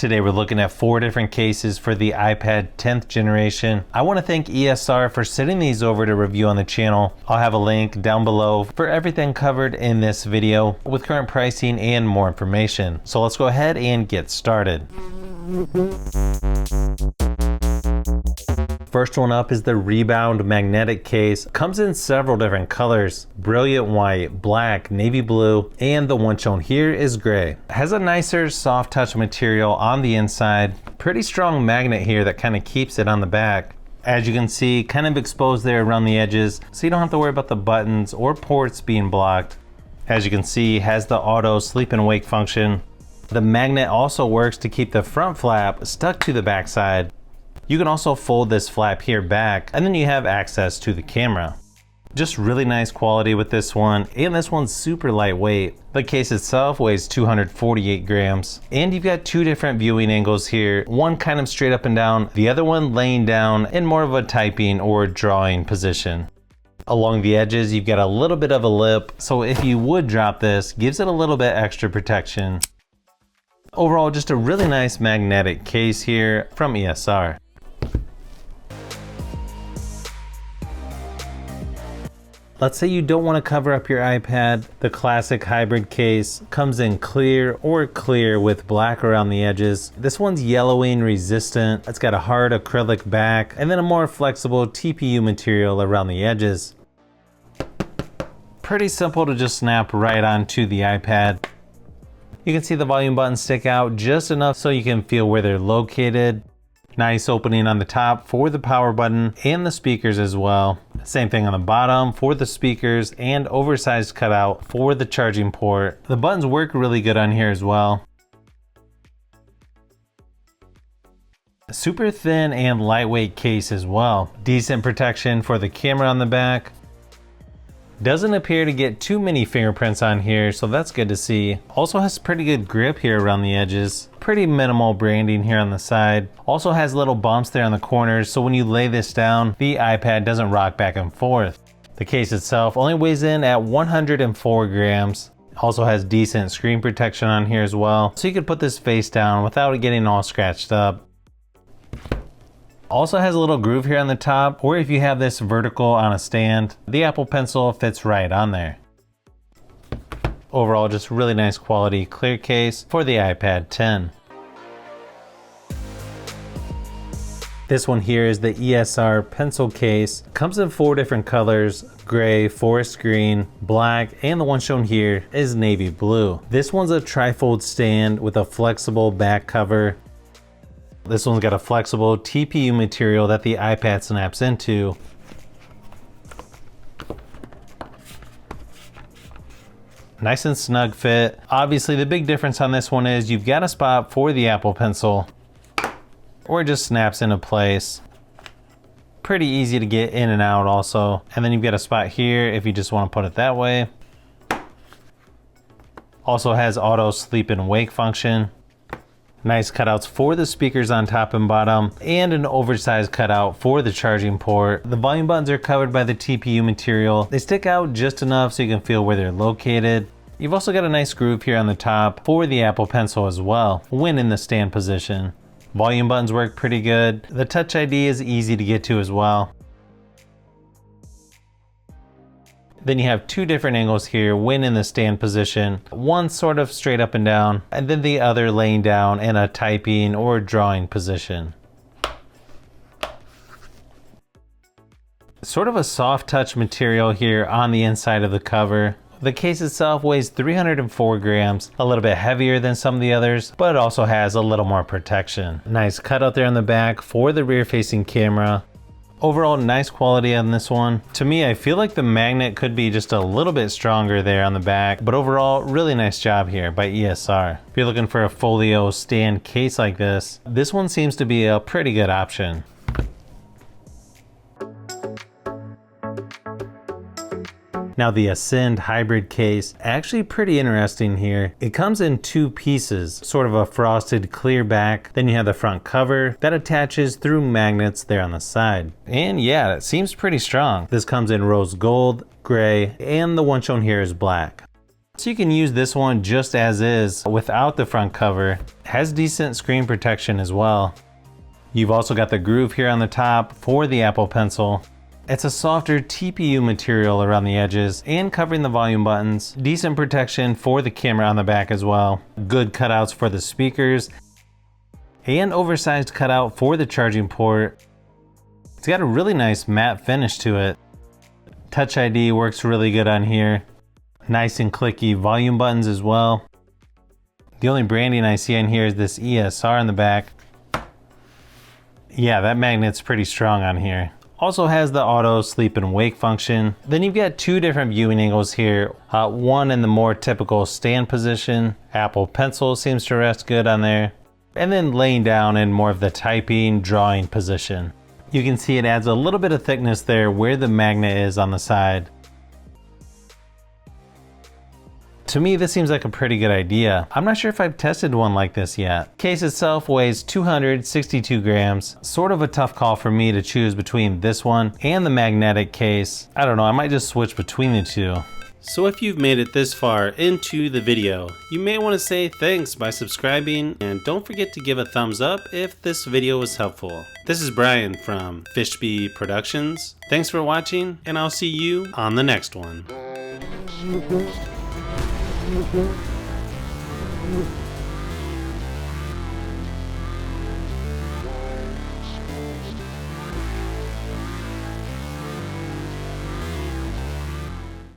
Today we're looking at 4 different cases for the iPad 10th generation. I want to thank ESR for sending these over to review on the channel. I'll have a link down below for everything covered in this video with current pricing and more information. So let's go ahead and get started. First one up is the Rebound magnetic case. Comes in several different colors: brilliant white, black, navy blue, and the one shown here is gray. Has a nicer soft touch material on the inside. Pretty strong magnet here that kind of keeps it on the back. As you can see, kind of exposed there around the edges, so you don't have to worry about the buttons or ports being blocked. As you can see, has the auto sleep and wake function. The magnet also works to keep the front flap stuck to the back side. You can also fold this flap here back, and then you have access to the camera. Just really nice quality with this one, and this one's super lightweight. The case itself weighs 248 grams, and you've got 2 different viewing angles here, one kind of straight up and down, the other one laying down in more of a typing or drawing position. Along the edges, you've got a little bit of a lip, so if you would drop this, gives it a little bit extra protection. Overall, just a really nice magnetic case here from ESR. Let's say you don't want to cover up your iPad. The classic hybrid case comes in clear or clear with black around the edges. This one's yellowing resistant. It's got a hard acrylic back and then a more flexible TPU material around the edges. Pretty simple to just snap right onto the iPad. You can see the volume buttons stick out just enough so you can feel where they're located. Nice opening on the top for the power button and the speakers as well. Same thing on the bottom for the speakers and oversized cutout for the charging port. The buttons work really good on here as well. Super thin and lightweight case as well. Decent protection for the camera on the back. Doesn't appear to get too many fingerprints on here, so that's good to see. Also has pretty good grip here around the edges. Pretty minimal branding here on the side. Also has little bumps there on the corners, so when you lay this down, the iPad doesn't rock back and forth. The case itself only weighs in at 104 grams. Also has decent screen protection on here as well, so you could put this face down without it getting all scratched up. Also has a little groove here on the top, or if you have this vertical on a stand, the Apple Pencil fits right on there. Overall, just really nice quality clear case for the iPad 10. This one here is the ESR pencil case. Comes in 4 different colors: gray, forest green, black, and the one shown here is navy blue. This one's a trifold stand with a flexible back cover. This one's got a flexible TPU material that the iPad snaps into. Nice and snug fit. Obviously the big difference on this one is you've got a spot for the Apple Pencil, or it just snaps into place. Pretty easy to get in and out also. And then you've got a spot here if you just want to put it that way. Also has auto sleep and wake function. Nice cutouts for the speakers on top and bottom, and an oversized cutout for the charging port. The volume buttons are covered by the TPU material. They stick out just enough so you can feel where they're located. You've also got a nice groove here on the top for the Apple Pencil as well, when in the stand position. Volume buttons work pretty good. The Touch ID is easy to get to as well. Then you have 2 different angles here when in the stand position. One sort of straight up and down, and then the other laying down in a typing or drawing position. Sort of a soft touch material here on the inside of the cover. The case itself weighs 304 grams, a little bit heavier than some of the others, but it also has a little more protection. Nice cutout there on the back for the rear facing camera. Overall, nice quality on this one. To me, I feel like the magnet could be just a little bit stronger there on the back, but overall, really nice job here by ESR. If you're looking for a folio stand case like this one seems to be a pretty good option. Now the Ascend hybrid case, actually pretty interesting here. It comes in 2 pieces, sort of a frosted clear back. Then you have the front cover that attaches through magnets there on the side. And yeah, it seems pretty strong. This comes in rose gold, gray, and the one shown here is black. So you can use this one just as is without the front cover. Has decent screen protection as well. You've also got the groove here on the top for the Apple Pencil. It's a softer TPU material around the edges and covering the volume buttons. Decent protection for the camera on the back as well. Good cutouts for the speakers and oversized cutout for the charging port. It's got a really nice matte finish to it. Touch ID works really good on here. Nice and clicky volume buttons as well. The only branding I see on here is this ESR in the back. Yeah, that magnet's pretty strong on here. Also has the auto sleep and wake function. Then you've got two different viewing angles here. One in the more typical stand position. Apple Pencil seems to rest good on there. And then laying down in more of the typing, drawing position. You can see it adds a little bit of thickness there where the magnet is on the side. To me, this seems like a pretty good idea. I'm not sure if I've tested one like this yet. Case itself weighs 262 grams. Sort of a tough call for me to choose between this one and the magnetic case. I don't know, I might just switch between the two. So if you've made it this far into the video, you may want to say thanks by subscribing, and don't forget to give a thumbs up if this video was helpful. This is Brian from Fishbee Productions. Thanks for watching, and I'll see you on the next one.